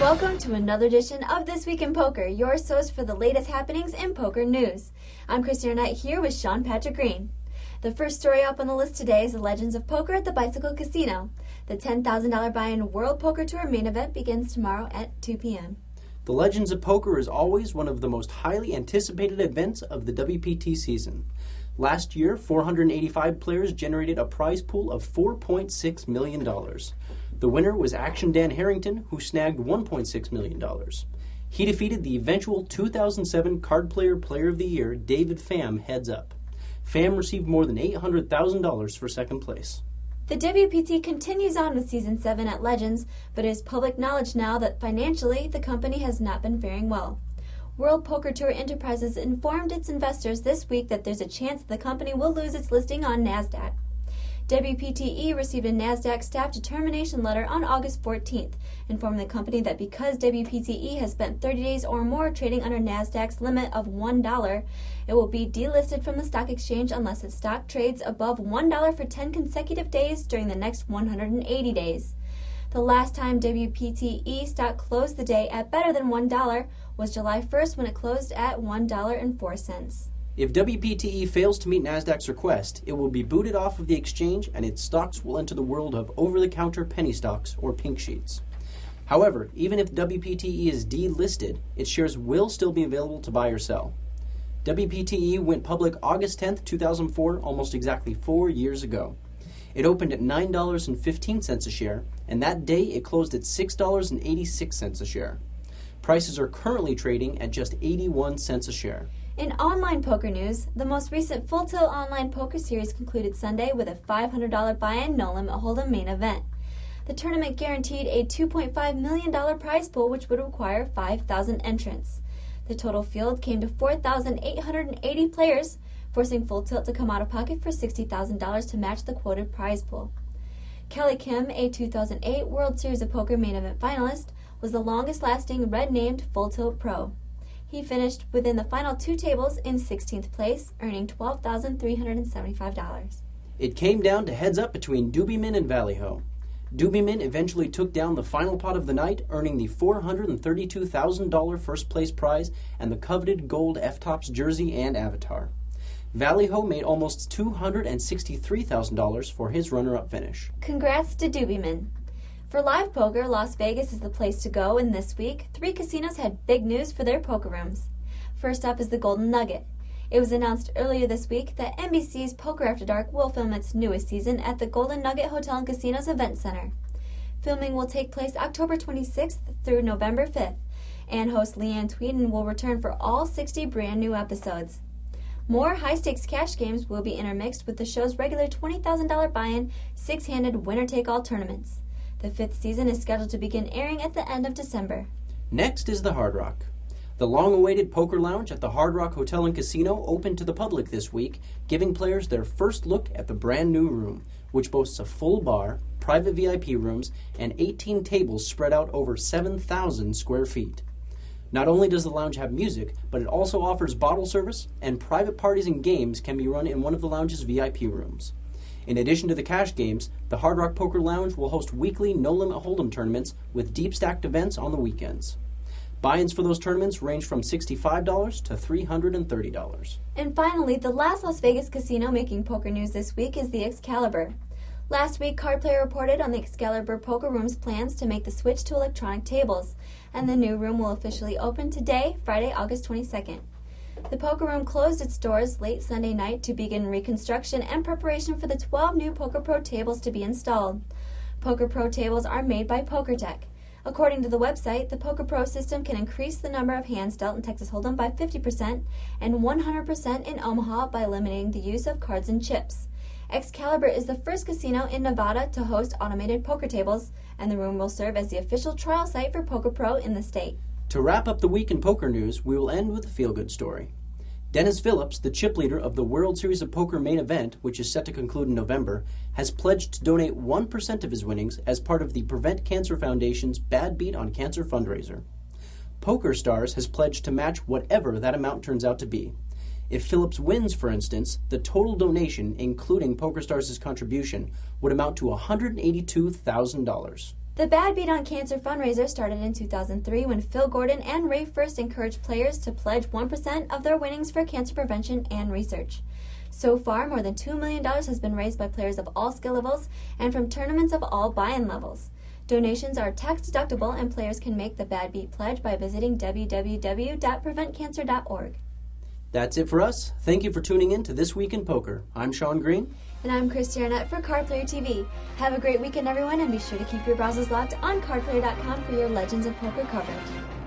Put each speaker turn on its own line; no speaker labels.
Welcome to another edition of This Week in Poker, your source for the latest happenings in poker news. I'm Christina Knight here with Sean Patrick Green. The first story up on the list today is the Legends of Poker at the Bicycle Casino. The $10,000 buy-in World Poker Tour main event begins tomorrow at 2 p.m.
The Legends of Poker is always one of the most highly anticipated events of the WPT season. Last year, 485 players generated a prize pool of $4.6 million. The winner was Action Dan Harrington, who snagged $1.6 million. He defeated the eventual 2007 Card Player Player of the Year, David Pham, heads up. Pham received more than $800,000 for second place.
The WPT continues on with Season 7 at Legends, but it is public knowledge now that financially the company has not been faring well. World Poker Tour Enterprises informed its investors this week that there's a chance the company will lose its listing on NASDAQ. WPTE received a NASDAQ staff determination letter on August 14th, informing the company that because WPTE has spent 30 days or more trading under NASDAQ's limit of $1, it will be delisted from the stock exchange unless its stock trades above $1 for 10 consecutive days during the next 180 days. The last time WPTE stock closed the day at better than $1 was July 1st when it closed at $1.04.
If WPTE fails to meet NASDAQ's request, it will be booted off of the exchange and its stocks will enter the world of over-the-counter penny stocks or pink sheets. However, even if WPTE is delisted, its shares will still be available to buy or sell. WPTE went public August 10, 2004, almost exactly 4 years ago. It opened at $9.15 a share, and that day it closed at $6.86 a share. Prices are currently trading at just 81 cents a share.
In online poker news, the most recent Full Tilt Online Poker Series concluded Sunday with a $500 buy-in no-limit hold'em main event. The tournament guaranteed a $2.5 million prize pool, which would require 5,000 entrants. The total field came to 4,880 players, forcing Full Tilt to come out of pocket for $60,000 to match the quoted prize pool. Kelly Kim, a 2008 World Series of Poker main event finalist, was the longest-lasting red-named Full Tilt pro. He finished within the final two tables in 16th place, earning $12,375.
It came down to heads-up between Doobieman and Vallejo. Doobieman eventually took down the final pot of the night, earning the $432,000 first-place prize and the coveted gold F-Tops jersey and avatar. Vallejo made almost $263,000 for his runner-up finish.
Congrats to Doobieman. For live poker, Las Vegas is the place to go, and this week, 3 casinos had big news for their poker rooms. First up is the Golden Nugget. It was announced earlier this week that NBC's Poker After Dark will film its newest season at the Golden Nugget Hotel and Casino's Event Center. Filming will take place October 26th through November 5th, and host Leanne Tweeden will return for all 60 brand new episodes. More high-stakes cash games will be intermixed with the show's regular $20,000 buy-in, 6-handed winner-take-all tournaments. The 5th season is scheduled to begin airing at the end of December.
Next is the Hard Rock. The long-awaited poker lounge at the Hard Rock Hotel and Casino opened to the public this week, giving players their first look at the brand new room, which boasts a full bar, private VIP rooms, and 18 tables spread out over 7,000 square feet. Not only does the lounge have music, but it also offers bottle service, and private parties and games can be run in one of the lounge's VIP rooms. In addition to the cash games, the Hard Rock Poker Lounge will host weekly no-limit hold'em tournaments with deep-stacked events on the weekends. Buy-ins for those tournaments range from $65 to $330.
And finally, the last Las Vegas casino making poker news this week is the Excalibur. Last week, Card Player reported on the Excalibur Poker Room's plans to make the switch to electronic tables, and the new room will officially open today, Friday, August 22nd. The poker room closed its doors late Sunday night to begin reconstruction and preparation for the 12 new Poker Pro tables to be installed. Poker Pro tables are made by PokerTech. According to the website, the Poker Pro system can increase the number of hands dealt in Texas Hold'em by 50% and 100% in Omaha by eliminating the use of cards and chips. Excalibur is the first casino in Nevada to host automated poker tables, and the room will serve as the official trial site for Poker Pro in the state.
To wrap up the week in poker news, we will end with a feel-good story. Dennis Phillips, the chip leader of the World Series of Poker main event, which is set to conclude in November, has pledged to donate 1% of his winnings as part of the Prevent Cancer Foundation's Bad Beat on Cancer fundraiser. PokerStars has pledged to match whatever that amount turns out to be. If Phillips wins, for instance, the total donation, including PokerStars' contribution, would amount to $182,000.
The Bad Beat on Cancer fundraiser started in 2003 when Phil Gordon and Ray First encouraged players to pledge 1% of their winnings for cancer prevention and research. So far, more than $2 million has been raised by players of all skill levels and from tournaments of all buy-in levels. Donations are tax-deductible and players can make the Bad Beat pledge by visiting www.preventcancer.org.
That's it for us. Thank you for tuning in to This Week in Poker. I'm Sean Green.
And I'm Christy Arnett for Card Player TV. Have a great weekend, everyone, and be sure to keep your browsers locked on cardplayer.com for your Legends of Poker coverage.